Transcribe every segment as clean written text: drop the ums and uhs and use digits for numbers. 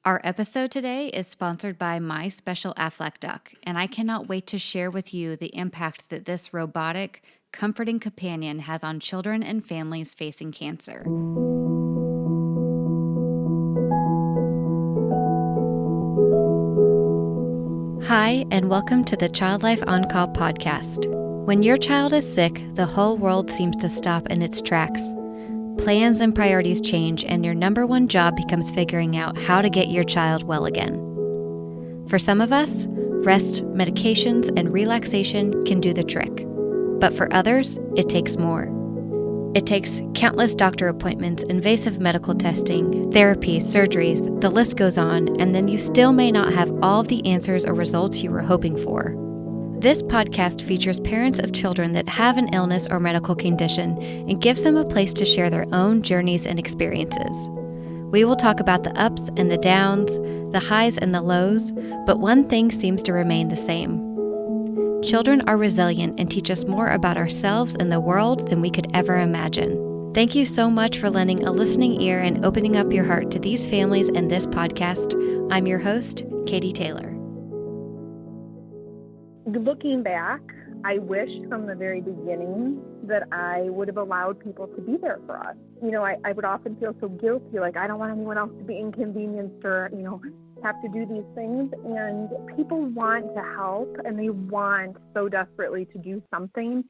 Our episode today is sponsored by My Special Aflac Duck, and I cannot wait to share with you the impact that this robotic, comforting companion has on children and families facing cancer. Hi, and welcome to the Child Life On Call podcast. When your child is sick, the whole world seems to stop in its tracks. Plans and priorities change, and your number one job becomes figuring out how to get your child well again. For some of us, rest, medications, and relaxation can do the trick. But for others, it takes more. It takes countless doctor appointments, invasive medical testing, therapy, surgeries, the list goes on, and then you still may not have all of the answers or results you were hoping for. This podcast features parents of children that have an illness or medical condition and gives them a place to share their own journeys and experiences. We will talk about the ups and the downs, the highs and the lows, but one thing seems to remain the same. Children are resilient and teach us more about ourselves and the world than we could ever imagine. Thank you so much for lending a listening ear and opening up your heart to these families and this podcast. I'm your host, Katie Taylor. Looking back, I wish from the very beginning that I would have allowed people to be there for us. I would often feel so guilty, like I don't want anyone else to be inconvenienced or, have to do these things. And people want to help and they want so desperately to do something.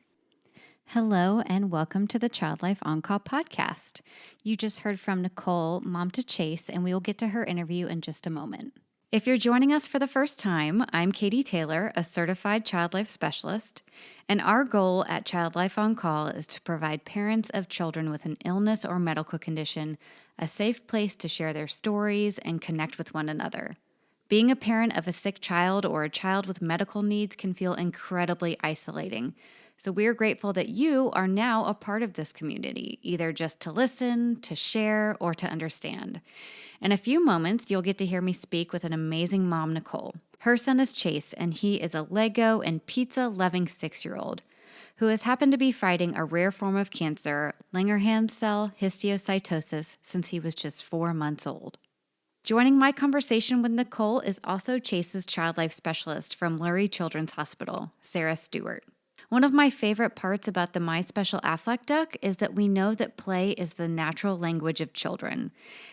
Hello and welcome to the Child Life On Call podcast. You just heard from Nichole, mom to Chase, and we will get to her interview in just a moment. If you're joining us for the first time, I'm Katie Taylor, a certified child life specialist, and our goal at Child Life On Call is to provide parents of children with an illness or medical condition a safe place to share their stories and connect with one another. Being a parent of a sick child or a child with medical needs can feel incredibly isolating, so we're grateful that you are now a part of this community, either just to listen, to share, or to understand. In a few moments, you'll get to hear me speak with an amazing mom, Nichole. Her son is Chase, and he is a Lego and pizza-loving 6-year-old who has happened to be fighting a rare form of cancer, Langerhans cell histiocytosis, since he was just 4 months old. Joining my conversation with Nichole is also Chase's child life specialist from Lurie Children's Hospital, Sara Stewart. One of my favorite parts about the My Special Aflac Duck is that we know that play is the natural language of children.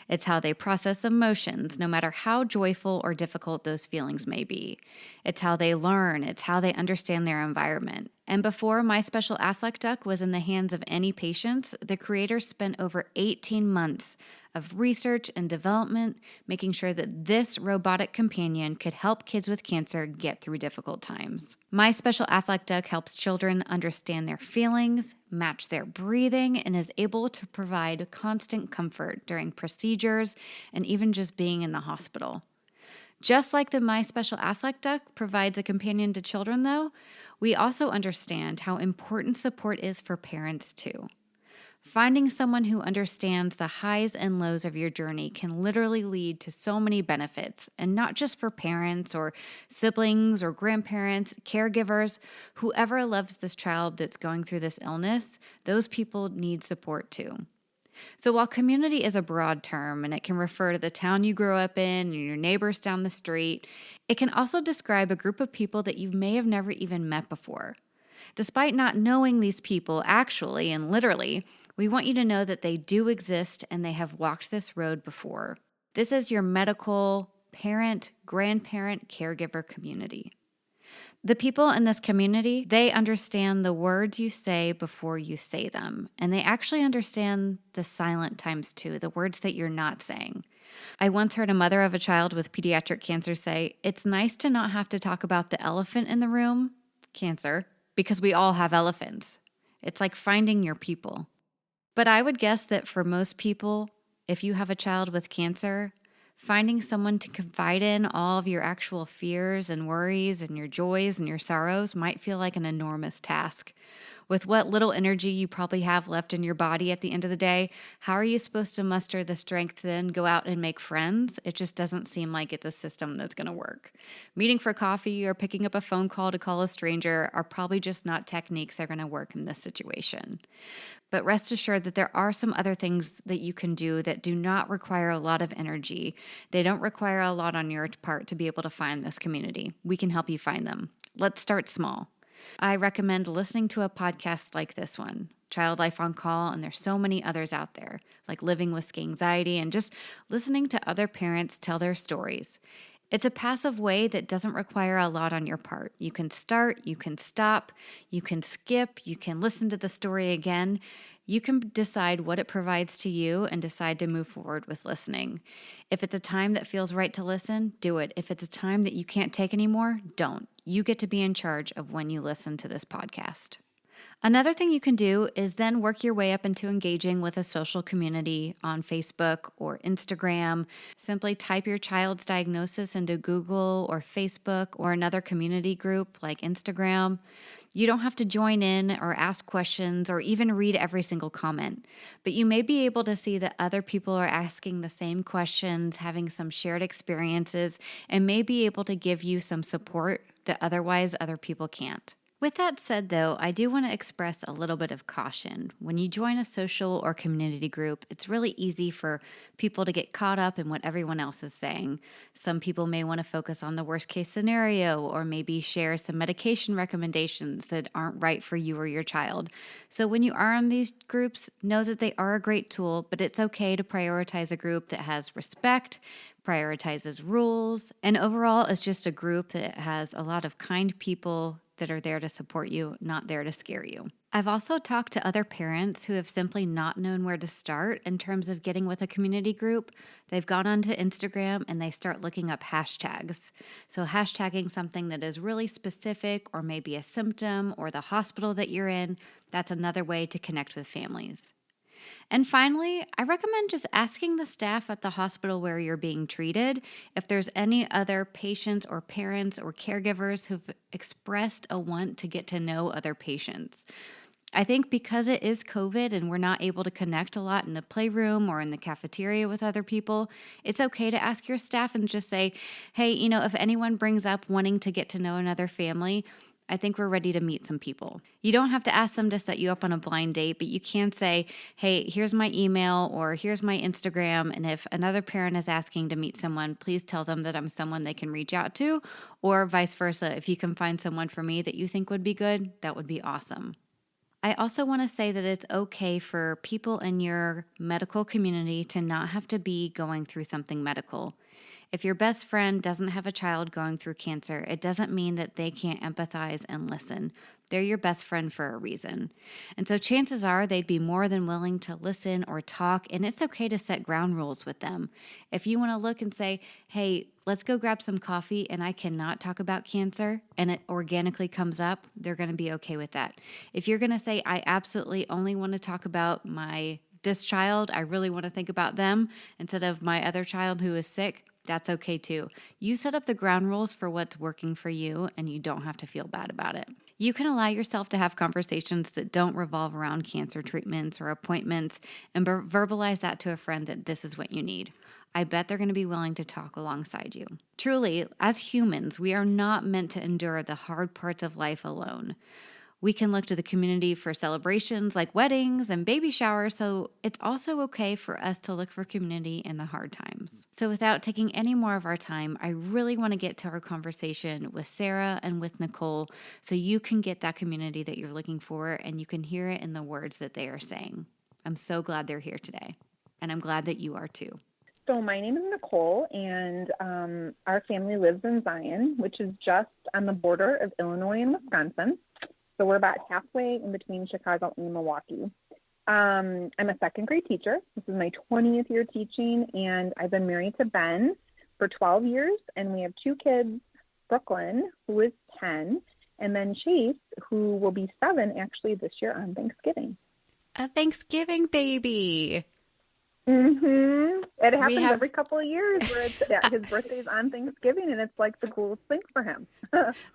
It's how they process emotions, no matter how joyful or difficult those feelings may be. It's how they learn. It's how they understand their environment. And before My Special Aflac Duck was in the hands of any patients, the creators spent over 18 months of research and development, making sure that this robotic companion could help kids with cancer get through difficult times. My Special Aflac Duck helps children understand their feelings, match their breathing, and is able to provide constant comfort during procedures and even just being in the hospital. Just like the My Special Aflac Duck provides a companion to children, though, we also understand how important support is for parents, too. Finding someone who understands the highs and lows of your journey can literally lead to so many benefits, and not just for parents or siblings or grandparents, caregivers, whoever loves this child that's going through this illness, those people need support too. So while community is a broad term and it can refer to the town you grew up in and your neighbors down the street, it can also describe a group of people that you may have never even met before. Despite not knowing these people actually and literally, we want you to know that they do exist and they have walked this road before. This is your medical, parent, grandparent, caregiver community. The people in this community, they understand the words you say before you say them, and they actually understand the silent times too, the words that you're not saying. I once heard a mother of a child with pediatric cancer say, "It's nice to not have to talk about the elephant in the room, cancer, because we all have elephants. It's like finding your people." But I would guess that for most people, if you have a child with cancer, finding someone to confide in all of your actual fears and worries and your joys and your sorrows might feel like an enormous task. With what little energy you probably have left in your body at the end of the day, how are you supposed to muster the strength to then go out and make friends? It just doesn't seem like it's a system that's going to work. Meeting for coffee or picking up a phone call to call a stranger are probably just not techniques that are going to work in this situation. But rest assured that there are some other things that you can do that do not require a lot of energy. They don't require a lot on your part to be able to find this community. We can help you find them. Let's start small. I recommend listening to a podcast like this one, Child Life on Call, and there's so many others out there, like Living with Anxiety, and just listening to other parents tell their stories. It's a passive way that doesn't require a lot on your part. You can start, you can stop, you can skip, you can listen to the story again. You can decide what it provides to you and decide to move forward with listening. If it's a time that feels right to listen, do it. If it's a time that you can't take anymore, don't. You get to be in charge of when you listen to this podcast. Another thing you can do is then work your way up into engaging with a social community on Facebook or Instagram. Simply type your child's diagnosis into Google or Facebook or another community group like Instagram. You don't have to join in or ask questions or even read every single comment, but you may be able to see that other people are asking the same questions, having some shared experiences, and may be able to give you some support that otherwise other people can't. With that said, though, I do want to express a little bit of caution. When you join a social or community group, it's really easy for people to get caught up in what everyone else is saying. Some people may want to focus on the worst case scenario or maybe share some medication recommendations that aren't right for you or your child. So when you are on these groups, know that they are a great tool, but it's okay to prioritize a group that has respect, prioritizes rules, and overall is just a group that has a lot of kind people that are there to support you, not there to scare you. I've also talked to other parents who have simply not known where to start in terms of getting with a community group. They've gone onto Instagram and they start looking up hashtags. So hashtagging something that is really specific or maybe a symptom or the hospital that you're in, that's another way to connect with families. And finally, I recommend just asking the staff at the hospital where you're being treated if there's any other patients or parents or caregivers who've expressed a want to get to know other patients. I think because it is COVID and we're not able to connect a lot in the playroom or in the cafeteria with other people, it's okay to ask your staff and just say, hey, if anyone brings up wanting to get to know another family, I think we're ready to meet some people. You don't have to ask them to set you up on a blind date, but you can say, hey, here's my email or here's my Instagram. And if another parent is asking to meet someone, please tell them that I'm someone they can reach out to, or vice versa. If you can find someone for me that you think would be good, that would be awesome. I also want to say that it's okay for people in your medical community to not have to be going through something medical. If your best friend doesn't have a child going through cancer, it doesn't mean that they can't empathize and listen. They're your best friend for a reason. And so chances are they'd be more than willing to listen or talk, and it's okay to set ground rules with them. If you want to look and say, hey, let's go grab some coffee and I cannot talk about cancer, and it organically comes up, they're going to be okay with that. If you're going to say, I absolutely only want to talk about this child, I really want to think about them instead of my other child who is sick, that's okay too. You set up the ground rules for what's working for you, and you don't have to feel bad about it. You can allow yourself to have conversations that don't revolve around cancer treatments or appointments and verbalize that to a friend that this is what you need. I bet they're going to be willing to talk alongside you. Truly, as humans, we are not meant to endure the hard parts of life alone. We can look to the community for celebrations like weddings and baby showers, so it's also okay for us to look for community in the hard times. So without taking any more of our time, I really want to get to our conversation with Sara and with Nichole so you can get that community that you're looking for and you can hear it in the words that they are saying. I'm so glad they're here today, and I'm glad that you are too. So my name is Nichole, and our family lives in Zion, which is just on the border of Illinois and Wisconsin. So we're about halfway in between Chicago and Milwaukee. I'm a second grade teacher. This is my 20th year teaching, and I've been married to Ben for 12 years, and we have two kids, Brooklyn, who is 10, and then Chase, who will be 7 actually this year on Thanksgiving. A Thanksgiving baby. Mm-hmm. It happens every couple of years where his birthday's on Thanksgiving, and it's like the coolest thing for him.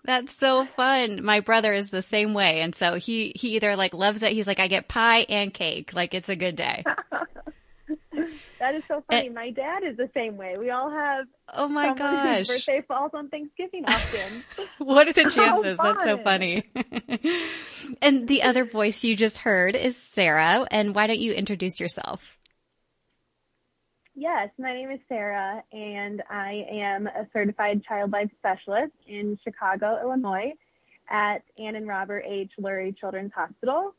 That's so fun. My brother is the same way, and so he either loves it. He's like, I get pie and cake. Like, it's a good day. That is so funny. My dad is the same way. We all have Oh my someone whose gosh. birthday falls on Thanksgiving often. What are the How chances? That's so fun. funny. And the other voice you just heard is Sara. And why don't you introduce yourself? Yes, my name is Sara, and I am a certified child life specialist in Chicago, Illinois at Ann and Robert H. Lurie Children's Hospital.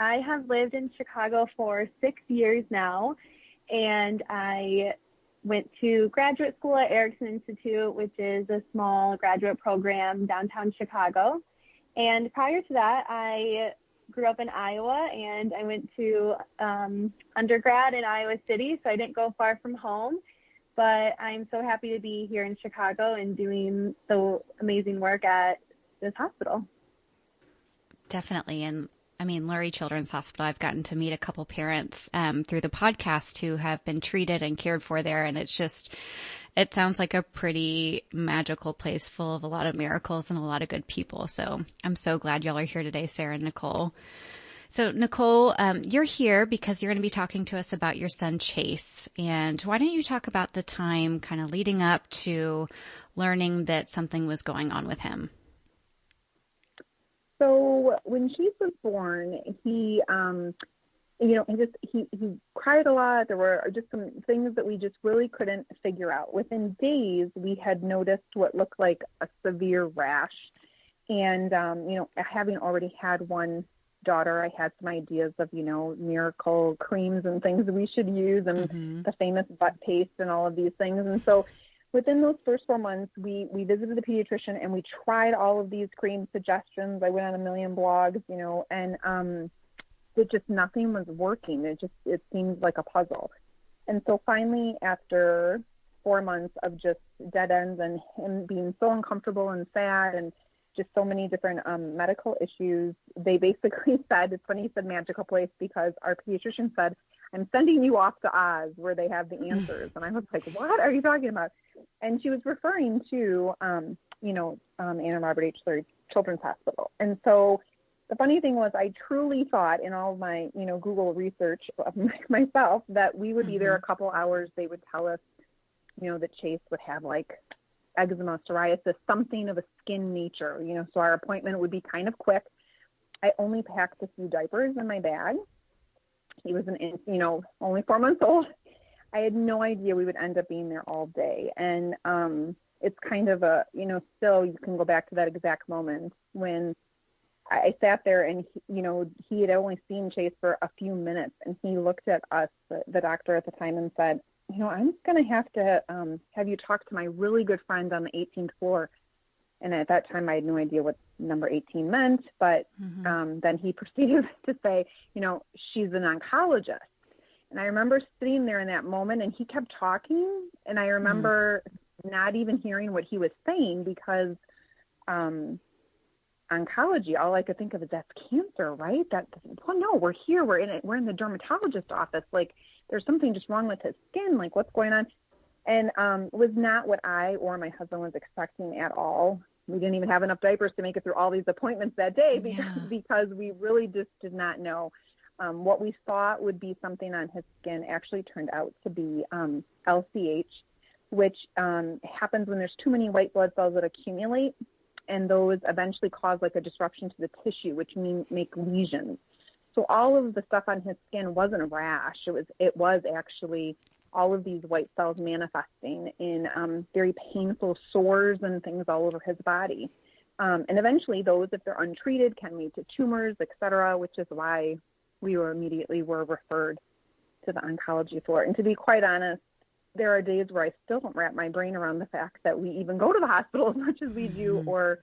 I have lived in Chicago for 6 years now, and I went to graduate school at Erickson Institute, which is a small graduate program downtown Chicago. And prior to that, I grew up in Iowa, and I went to undergrad in Iowa City, so I didn't go far from home. But I'm so happy to be here in Chicago and doing so amazing work at this hospital. Definitely. And I mean, Lurie Children's Hospital, I've gotten to meet a couple parents through the podcast who have been treated and cared for there. And it's just, it sounds like a pretty magical place full of a lot of miracles and a lot of good people. So I'm so glad y'all are here today, Sara and Nichole. So Nichole, you're here because you're going to be talking to us about your son, Chase. And why don't you talk about the time kind of leading up to learning that something was going on with him? So when Chase was born, he cried a lot. There were just some things that we just really couldn't figure out. Within days, we had noticed what looked like a severe rash. And, having already had one daughter, I had some ideas of, miracle creams and things we should use and the famous butt paste and all of these things. And so within those first 4 months, we visited the pediatrician and we tried all of these cream suggestions. I went on a million blogs, and it just, nothing was working. It seemed like a puzzle. And so finally, after 4 months of just dead ends and him being so uncomfortable and sad and just so many different medical issues, they basically said, it's funny you said magical place, because our pediatrician said, I'm sending you off to Oz where they have the answers. And I was like, what are you talking about? And she was referring to, Ann and Robert H. Lurie Children's Hospital. And so the funny thing was, I truly thought in all of my, Google research of myself that we would be there a couple hours. They would tell us, that Chase would have like eczema, psoriasis, something of a skin nature, so our appointment would be kind of quick. I only packed a few diapers in my bag. He was only 4 months old. I had no idea we would end up being there all day. And it's kind of a, still you can go back to that exact moment when I sat there and, he had only seen Chase for a few minutes. And he looked at us, the doctor at the time, and said, I'm just going to have you talk to my really good friend on the 18th floor. And at that time, I had no idea what number 18 meant. But then he proceeded to say, she's an oncologist. And I remember sitting there in that moment, and he kept talking. And I remember not even hearing what he was saying, because oncology, all I could think of is that's cancer, right? Well, no, we're here. We're in it. We're in the dermatologist office. Like, there's something just wrong with his skin. Like, what's going on? And it was not what I or my husband was expecting at all. We didn't even have enough diapers to make it through all these appointments that day because we really just did not know. What we thought would be something on his skin actually turned out to be LCH, which happens when there's too many white blood cells that accumulate, and those eventually cause like a disruption to the tissue, which make lesions. So all of the stuff on his skin wasn't a rash. It was actually all of these white cells manifesting in very painful sores and things all over his body. And eventually those, if they're untreated, can lead to tumors, et cetera, which is why we were referred to the oncology floor. And to be quite honest, there are days where I still don't wrap my brain around the fact that we even go to the hospital as much as we do, or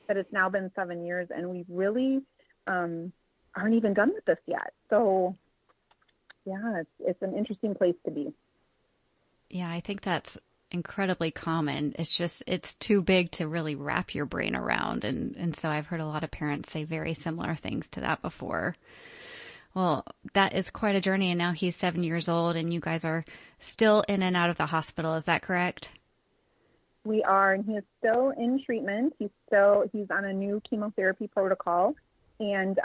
that it's now been 7 years and we really aren't even done with this yet. So yeah, it's an interesting place to be. Yeah, I think that's incredibly common. It's too big to really wrap your brain around. And so I've heard a lot of parents say very similar things to that before. Well, that is quite a journey. And now he's 7 years old and you guys are still in and out of the hospital. Is that correct? We are, and he is still in treatment. He's on a new chemotherapy protocol. And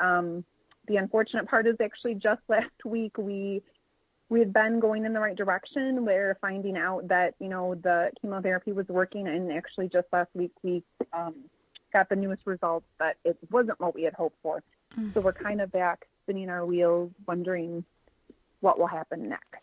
the unfortunate part is actually just last week we we had been going in the right direction. We're finding out that, the chemotherapy was working, and actually just last week we got the newest results that it wasn't what we had hoped for. So we're kind of back spinning our wheels, wondering what will happen next.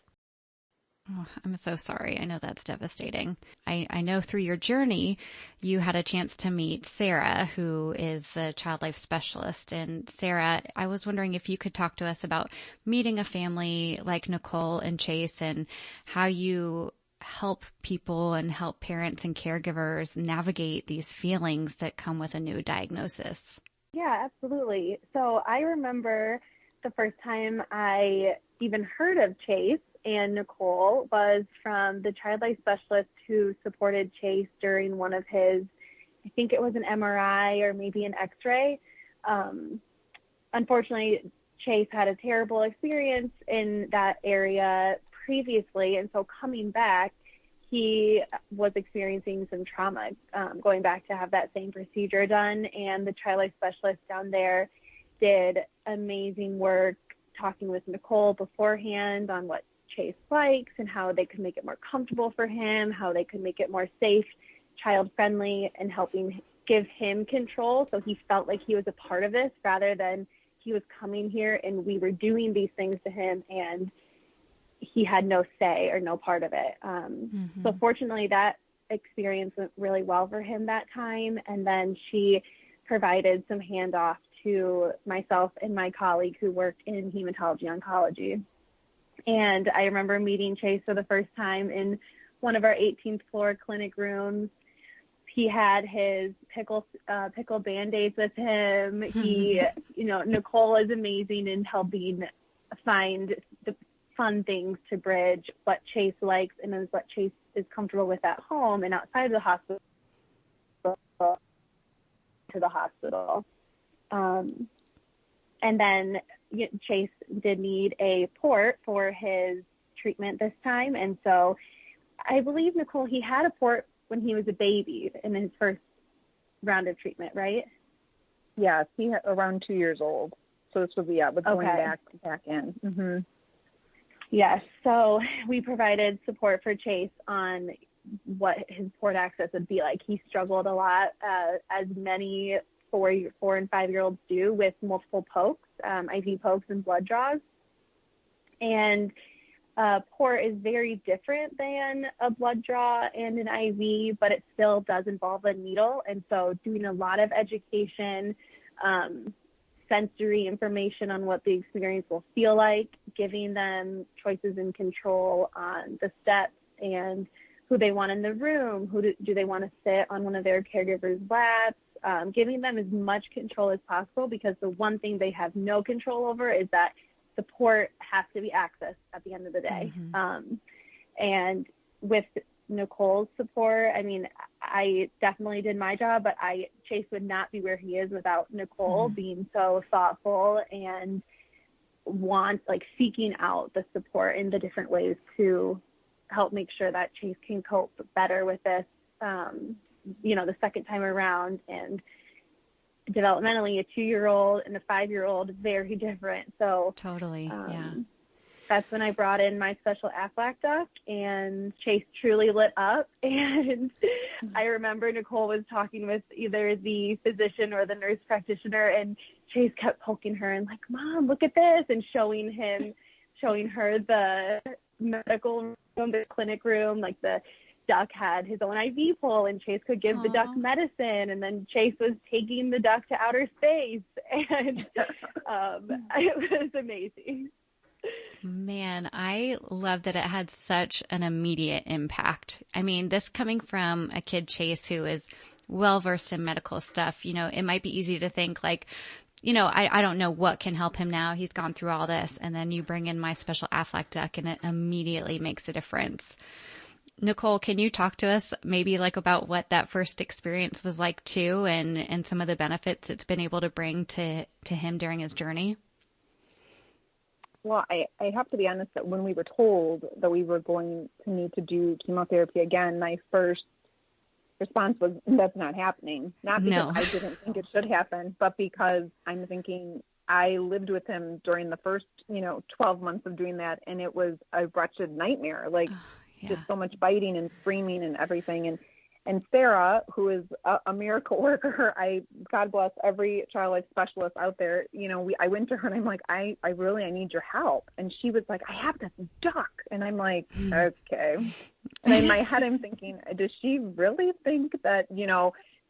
Oh, I'm so sorry. I know that's devastating. I know through your journey, you had a chance to meet Sara, who is the child life specialist. And Sara, I was wondering if you could talk to us about meeting a family like Nichole and Chase and how you help people and help parents and caregivers navigate these feelings that come with a new diagnosis. Yeah, absolutely. So I remember the first time I even heard of Chase and Nichole was from the child life specialist who supported Chase during one of his, I think it was an MRI or maybe an X-ray. Unfortunately, Chase had a terrible experience in that area previously, and so coming back, he was experiencing some trauma, going back to have that same procedure done, and the child life specialist down there did amazing work talking with Nichole beforehand on what Chase likes and how they could make it more comfortable for him, how they could make it more safe, child-friendly, and helping give him control so he felt like he was a part of this rather than he was coming here and we were doing these things to him and he had no say or no part of it. So fortunately, that experience went really well for him that time. And then she provided some handoff to myself and my colleague who worked in hematology oncology. And I remember meeting Chase for the first time in one of our 18th floor clinic rooms. He had his pickle Band-Aids with him. He, Nichole is amazing in helping find the fun things to bridge what Chase likes and is what Chase is comfortable with at home and outside of the hospital to the hospital. And then Chase did need a port for his treatment this time. And so I believe, Nichole, he had a port when he was a baby in his first round of treatment, right? Yes, he had around 2 years old. So this was, going back in. Mm-hmm. Yes. So we provided support for Chase on what his port access would be like. He struggled a lot, as many 4 and 5 year olds do, with multiple pokes, IV pokes and blood draws. And port is very different than a blood draw and an IV, but it still does involve a needle. And so doing a lot of education, sensory information on what the experience will feel like, giving them choices and control on the steps and who they want in the room, do they want to sit on one of their caregivers' laps, giving them as much control as possible, because the one thing they have no control over is that the port has to be accessed at the end of the day. And with Nichole's support, I mean, I definitely did my job, but Chase would not be where he is without Nichole being so thoughtful and seeking out the support in the different ways to help make sure that Chase can cope better with this, the second time around. And developmentally, a 2-year-old and a 5-year-old, very different. So totally, yeah. That's when I brought in My Special Aflac Duck, and Chase truly lit up. And I remember Nichole was talking with either the physician or the nurse practitioner, and Chase kept poking her and like, "Mom, look at this," and showing her the medical room, the clinic room. Like, the duck had his own IV pole, and Chase could give the duck medicine, and then Chase was taking the duck to outer space, and it was amazing. Man, I love that it had such an immediate impact. I mean, this coming from a kid, Chase, who is well-versed in medical stuff, it might be easy to think like, I don't know what can help him now. He's gone through all this. And then you bring in My Special Aflac Duck and it immediately makes a difference. Nichole, can you talk to us maybe about what that first experience was like too, and some of the benefits it's been able to bring to him during his journey? Well, I have to be honest that when we were told that we were going to need to do chemotherapy again, my first response was, that's not happening. Not because I didn't think it should happen, but because I'm thinking I lived with him during the first, 12 months of doing that. And it was a wretched nightmare, like just so much biting and screaming and everything. And Sara, who is a miracle worker, God bless every child life specialist out there. I went to her and I'm like, I need your help. And she was like, I have this duck. And I'm like, okay. And in my head, I'm thinking, does she really think that,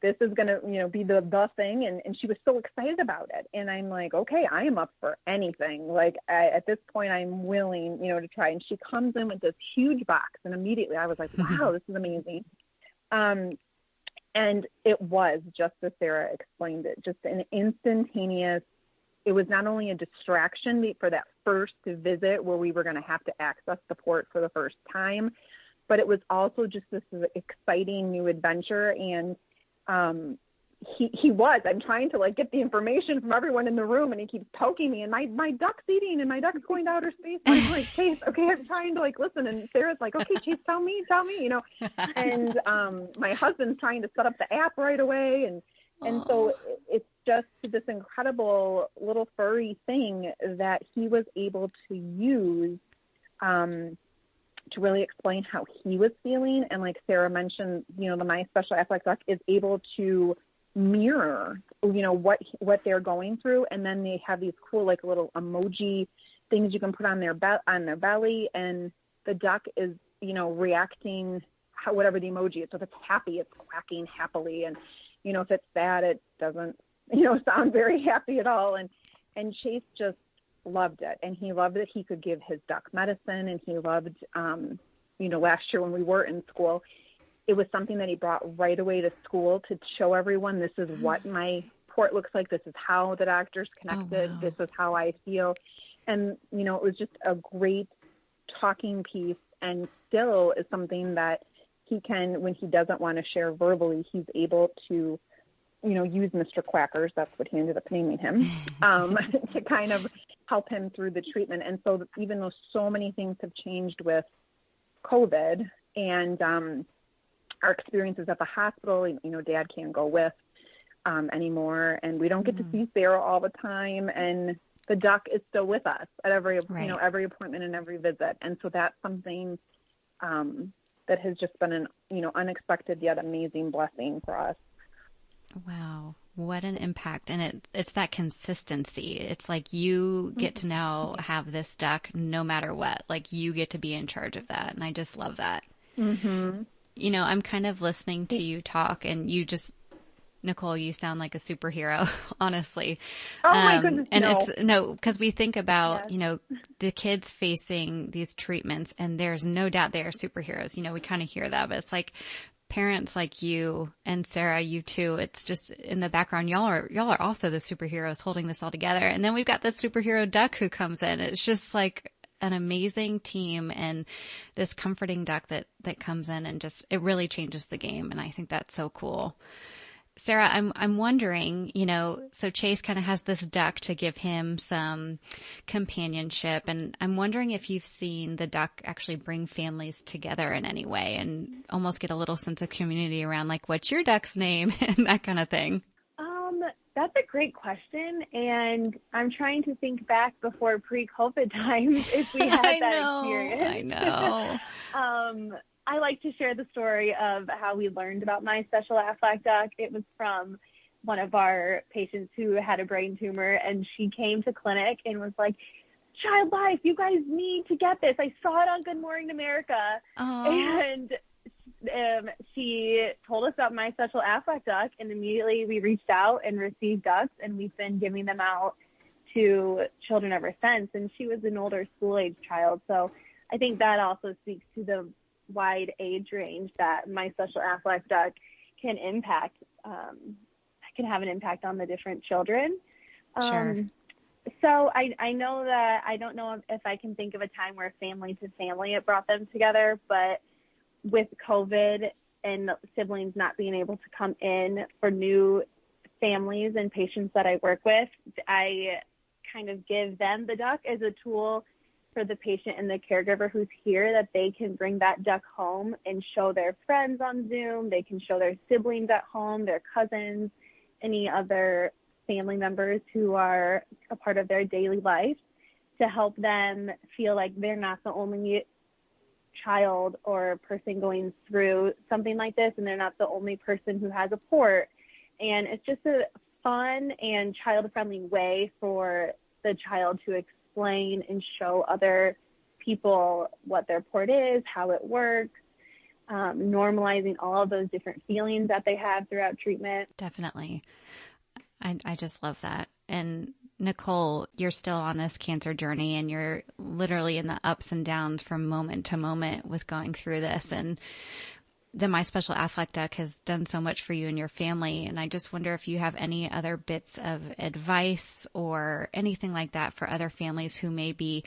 this is going to, be the thing? And she was so excited about it. And I'm like, okay, I am up for anything. Like at this point, I'm willing, to try. And she comes in with this huge box. And immediately I was like, wow, this is amazing. And it was just as Sara explained it, just an instantaneous, it was not only a distraction for that first visit where we were going to have to access the port for the first time, but it was also just this exciting new adventure. And, I'm trying to like get the information from everyone in the room, and he keeps poking me, and my duck's eating and my duck's going to outer space. And I'm like, Chase, okay, I'm trying to like listen. And Sarah's like, okay, Chase, tell me, and, my husband's trying to set up the app right away. And so it's just this incredible little furry thing that he was able to use, to really explain how he was feeling. And like Sara mentioned, the My Special Aflac Duck is able to mirror, what they're going through. And then they have these cool, like little emoji things you can put on their belly. And the duck is, reacting whatever the emoji is. So if it's happy, it's quacking happily. And, if it's sad, it doesn't, sound very happy at all. And Chase just loved it. And he loved that he could give his duck medicine. And he loved, last year when we were in school, it was something that he brought right away to school to show everyone, this is what my port looks like. This is how the doctor's connected. Oh, wow. This is how I feel. And, it was just a great talking piece, and still is something that he can, when he doesn't want to share verbally, he's able to, use Mr. Quackers, that's what he ended up naming him, to kind of help him through the treatment. And so even though so many things have changed with COVID and our experiences at the hospital, Dad can't go with anymore, and we don't get to see Sara all the time, and the duck is still with us at every every appointment and every visit. And so that's something that has just been an unexpected yet amazing blessing for us. Wow, what an impact. And it's that consistency. It's like you get to now have this duck no matter what. Like you get to be in charge of that, and I just love that. Mm-hmm. I'm kind of listening to you talk, and you just, Nichole, you sound like a superhero, honestly. Oh my goodness. And because we think about, the kids facing these treatments, and there's no doubt they are superheroes. We kind of hear that, but it's like parents like you and Sara, you too. It's just in the background. Y'all are also the superheroes holding this all together. And then we've got this superhero duck who comes in. It's just like an amazing team, and this comforting duck that comes in, and just, it really changes the game. And I think that's so cool. Sara, I'm wondering, so Chase kind of has this duck to give him some companionship, and I'm wondering if you've seen the duck actually bring families together in any way and almost get a little sense of community around, like, what's your duck's name and that kind of thing. That's a great question, and I'm trying to think back before pre-COVID times if we had experience. I know. I like to share the story of how we learned about My Special Aflac Duck. It was from one of our patients who had a brain tumor, and she came to clinic and was like, Child Life, you guys need to get this. I saw it on Good Morning America. And she told us about My Special Aflac Duck, and immediately we reached out and received ducks, and we've been giving them out to children ever since. And she was an older school-age child, so I think that also speaks to the wide age range that My Special Aflac Duck can impact, can have an impact on the different children. Sure. So I know that I don't know if I can think of a time where family to family it brought them together, but with COVID and siblings not being able to come in for new families and patients that I work with, I kind of give them the duck as a tool for the patient and the caregiver who's here, that they can bring that duck home and show their friends on Zoom. They can show their siblings at home, their cousins, any other family members who are a part of their daily life to help them feel like they're not the only child or person going through something like this, and they're not the only person who has a port. And it's just a fun and child-friendly way for the child to explain and show other people what their port is, how it works, normalizing all of those different feelings that they have throughout treatment. Definitely. I just love that. And Nichole, you're still on this cancer journey, and you're literally in the ups and downs from moment to moment with going through this. And the My Special Aflac Duck has done so much for you and your family. And I just wonder if you have any other bits of advice or anything like that for other families who may be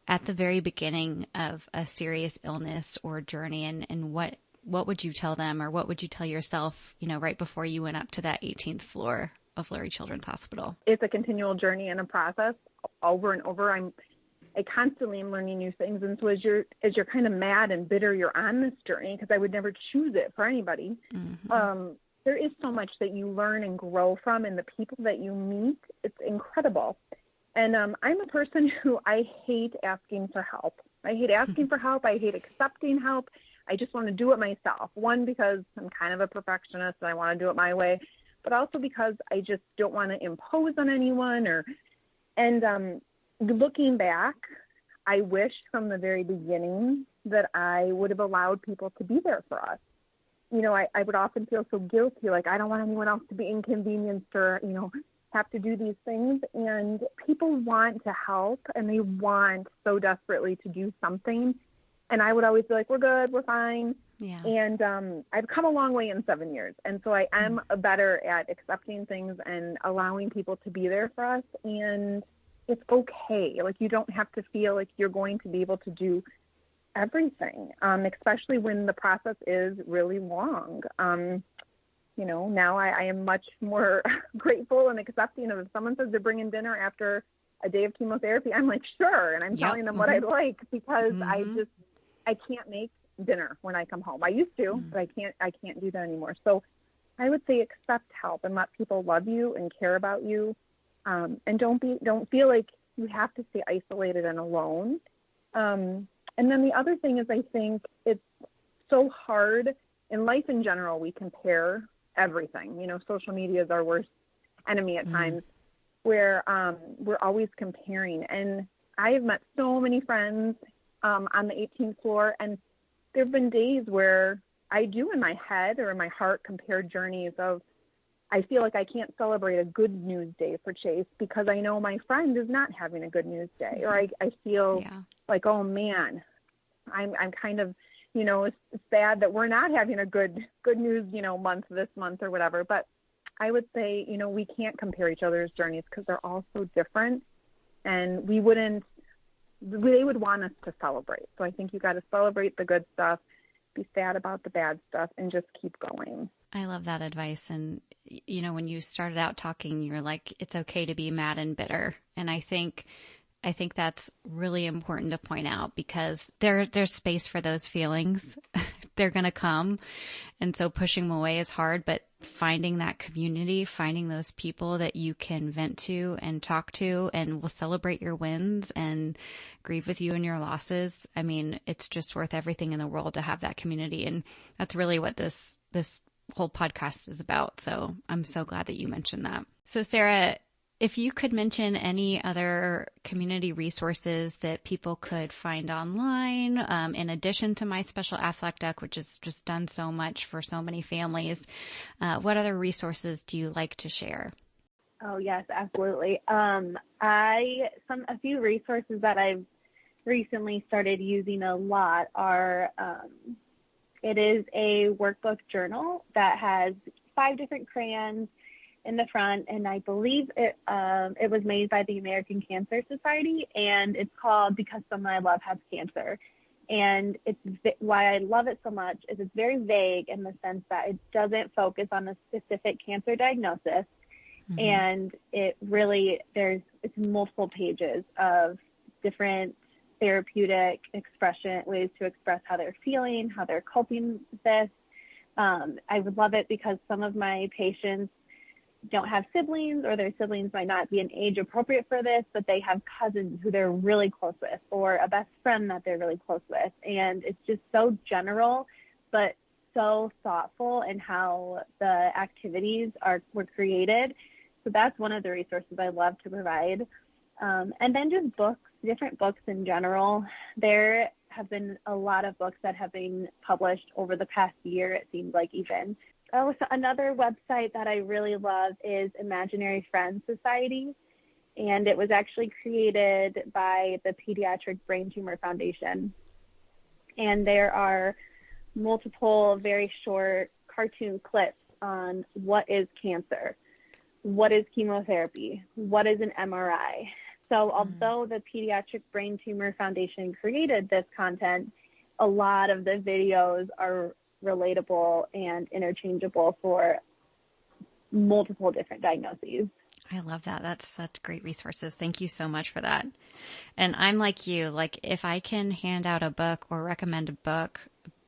at the very beginning of a serious illness or journey, and what would you tell them, or what would you tell yourself, right before you went up to that 18th floor of Lurie Children's Hospital? It's a continual journey and a process over and over. I constantly am learning new things. And so as you're kind of mad and bitter, you're on this journey, because I would never choose it for anybody. Mm-hmm. There is so much that you learn and grow from, and the people that you meet, it's incredible. And I'm a person who I hate asking for help. I hate asking for help. I hate accepting help. I just want to do it myself. One, because I'm kind of a perfectionist and I want to do it my way, but also because I just don't want to impose on anyone. Looking back, I wish from the very beginning that I would have allowed people to be there for us. I would often feel so guilty, like I don't want anyone else to be inconvenienced or, have to do these things. And people want to help, and they want so desperately to do something. And I would always be like, we're good, we're fine. Yeah. And I've come a long way in 7 years. And so I am better at accepting things and allowing people to be there for us. And it's okay. Like, you don't have to feel like you're going to be able to do everything, especially when the process is really long. Now I am much more grateful and accepting of, if someone says they're bringing dinner after a day of chemotherapy, I'm like, sure. And I'm telling them what I'd like, because I can't make dinner when I come home. I used to, but I can't do that anymore. So I would say accept help and let people love you and care about you. And don't feel like you have to stay isolated and alone. And then the other thing is, I think it's so hard in life in general. We compare everything. Social media is our worst enemy at times, where we're always comparing. And I have met so many friends on the 18th floor, and there have been days where I do in my head or in my heart compare journeys of, I feel like I can't celebrate a good news day for Chase because I know my friend is not having a good news day. Or I feel like, oh man, I'm kind of, it's sad that we're not having a good news, month this month or whatever. But I would say, we can't compare each other's journeys because they're all so different, and they would want us to celebrate. So I think you got to celebrate the good stuff, be sad about the bad stuff, and just keep going. I love that advice. And, when you started out talking, you're like, it's okay to be mad and bitter. And I think that's really important to point out, because there's space for those feelings. They're going to come. And so pushing them away is hard, but finding that community, finding those people that you can vent to and talk to and will celebrate your wins and grieve with you and your losses. I mean, it's just worth everything in the world to have that community. And that's really what this whole podcast is about. So I'm so glad that you mentioned that. So Sara, if you could mention any other community resources that people could find online, in addition to My Special Aflac Duck, which has just done so much for so many families, what other resources do you like to share? Oh, yes, absolutely. A few resources that I've recently started using a lot are, it is a workbook journal that has 5 different crayons in the front, and I believe it was made by the American Cancer Society, and it's called Because Someone I Love Has Cancer. And why I love it so much is it's very vague in the sense that it doesn't focus on a specific cancer diagnosis, and it's multiple pages of different therapeutic ways to express how they're feeling, how they're coping with this. I would love it because some of my patients don't have siblings, or their siblings might not be an age appropriate for this, but they have cousins who they're really close with, or a best friend that they're really close with. And it's just so general, but so thoughtful in how the activities were created. So that's one of the resources I love to provide. And then just books, different books in general. There have been a lot of books that have been published over the past year, it seems like even. Oh, so another website that I really love is Imaginary Friends Society, and it was actually created by the Pediatric Brain Tumor Foundation. And there are multiple very short cartoon clips on what is cancer, what is chemotherapy, what is an MRI. So although the Pediatric Brain Tumor Foundation created this content, a lot of the videos are relatable and interchangeable for multiple different diagnoses. I love that. That's such great resources. Thank you so much for that. And I'm like you, like if I can hand out a book or recommend a book,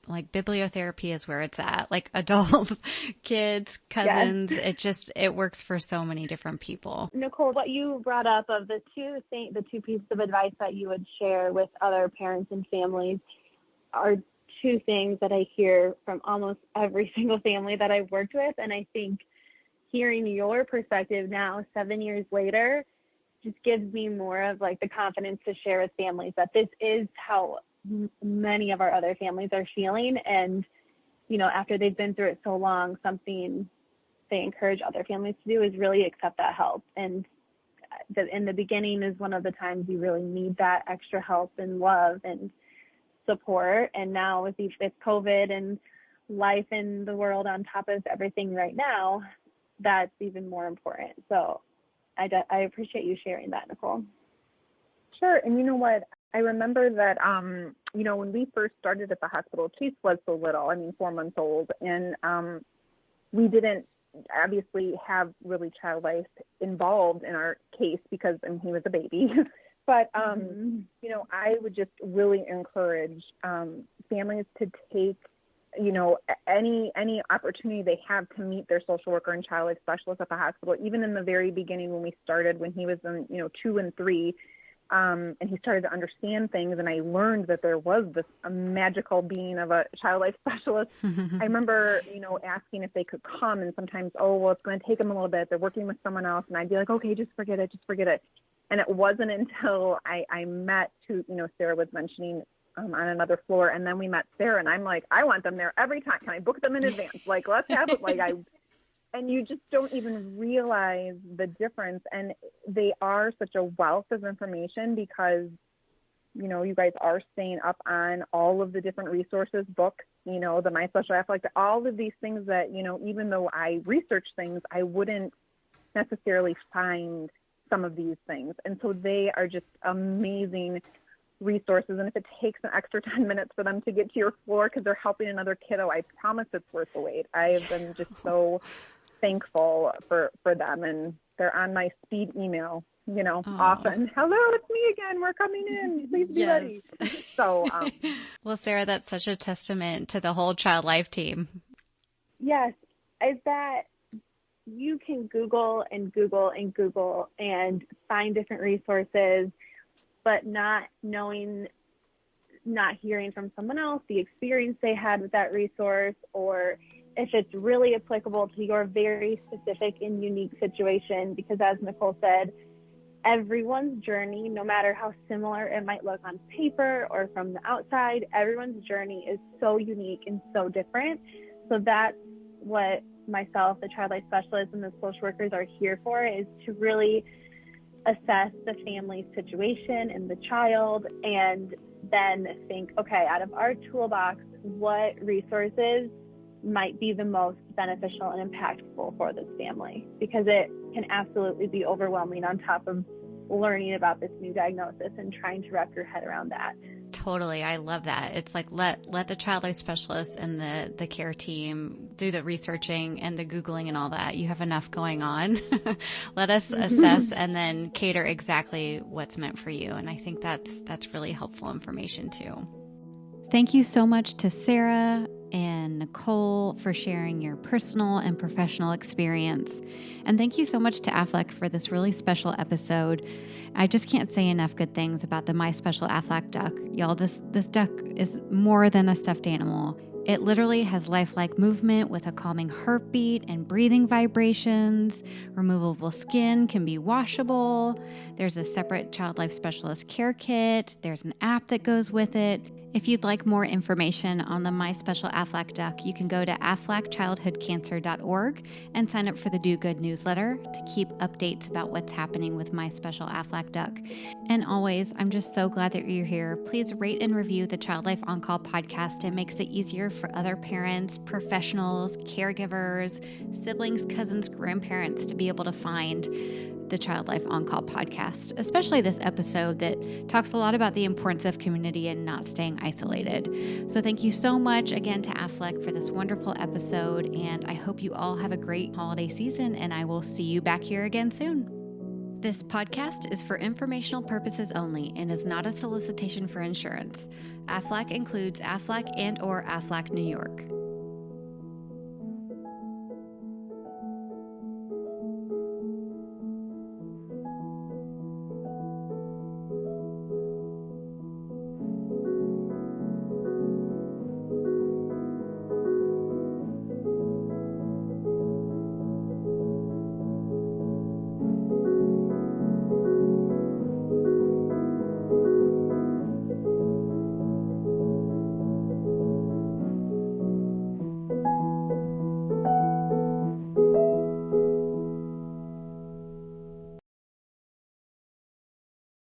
like bibliotherapy is where it's at, like adults, kids, cousins. Yes. It works for so many different people. Nichole, what you brought up of the two pieces of advice that you would share with other parents and families are two things that I hear from almost every single family that I've worked with. And I think hearing your perspective now, 7 years later, just gives me more of like the confidence to share with families that this is how many of our other families are feeling. And, you know, after they've been through it so long, something they encourage other families to do is really accept that help. And in the beginning is one of the times you really need that extra help and love and support. And now with COVID and life in the world on top of everything right now, that's even more important. So I appreciate you sharing that, Nichole. Sure. And you know what? I remember that, you know, when we first started at the hospital, Chase was so little, 4 months old, and we didn't obviously have really child life involved in our case because he was a baby. But, you know, I would just really encourage families to take, you know, any opportunity they have to meet their social worker and child life specialist at the hospital. Even in the very beginning when we started, when he was in, 2 and 3, and he started to understand things, and I learned that there was this magical being of a child life specialist. I remember, asking if they could come, and sometimes, it's going to take them a little bit. They're working with someone else, and I'd be like, okay, just forget it. And it wasn't until I met who, Sara was mentioning on another floor, and then we met Sara, and I'm like, I want them there every time. Can I book them in advance? Like, let's have it. And you just don't even realize the difference. And they are such a wealth of information because, you guys are staying up on all of the different resources, books, the My Special Aflac Duck, all of these things that, even though I research things, I wouldn't necessarily find some of these things. And so they are just amazing resources. And if it takes an extra 10 minutes for them to get to your floor because they're helping another kiddo, I promise it's worth the wait. I have been just so thankful for them, and they're on my speed email, often. Hello, it's me again. We're coming in. Please be ready. So, well, Sara, that's such a testament to the whole Child Life team. Yes, is that you can Google and Google and Google and find different resources, but not hearing from someone else, the experience they had with that resource, or if it's really applicable to your very specific and unique situation. Because as Nichole said, everyone's journey, no matter how similar it might look on paper or from the outside, everyone's journey is so unique and so different. So that's what myself, the child life specialist, and the social workers are here for, is to really assess the family's situation and the child, and then think, okay, out of our toolbox, what resources might be the most beneficial and impactful for this family? Because it can absolutely be overwhelming on top of learning about this new diagnosis and trying to wrap your head around that. Totally. I love that. It's like, let the child life specialist and the care team do the researching and the Googling and all that. You have enough going on. Let us assess and then cater exactly what's meant for you. And I think that's really helpful information too. Thank you so much to Sara and Nichole for sharing your personal and professional experience. And thank you so much to Aflac for this really special episode. I just can't say enough good things about the My Special Aflac Duck. Y'all, this duck is more than a stuffed animal. It literally has lifelike movement with a calming heartbeat and breathing vibrations. Removable skin can be washable. There's a separate child life specialist care kit. There's an app that goes with it. If you'd like more information on the My Special Aflac Duck, you can go to aflacchildhoodcancer.org and sign up for the Do Good newsletter to keep updates about what's happening with My Special Aflac Duck. And always, I'm just so glad that you're here. Please rate and review the Child Life On Call podcast. It makes it easier for other parents, professionals, caregivers, siblings, cousins, grandparents to be able to find the Child Life On Call podcast, especially this episode that talks a lot about the importance of community and not staying isolated. So thank you so much again to Aflac for this wonderful episode, and I hope you all have a great holiday season, and I will see you back here again soon. This podcast is for informational purposes only and is not a solicitation for insurance. Aflac includes Aflac and/or Aflac New York.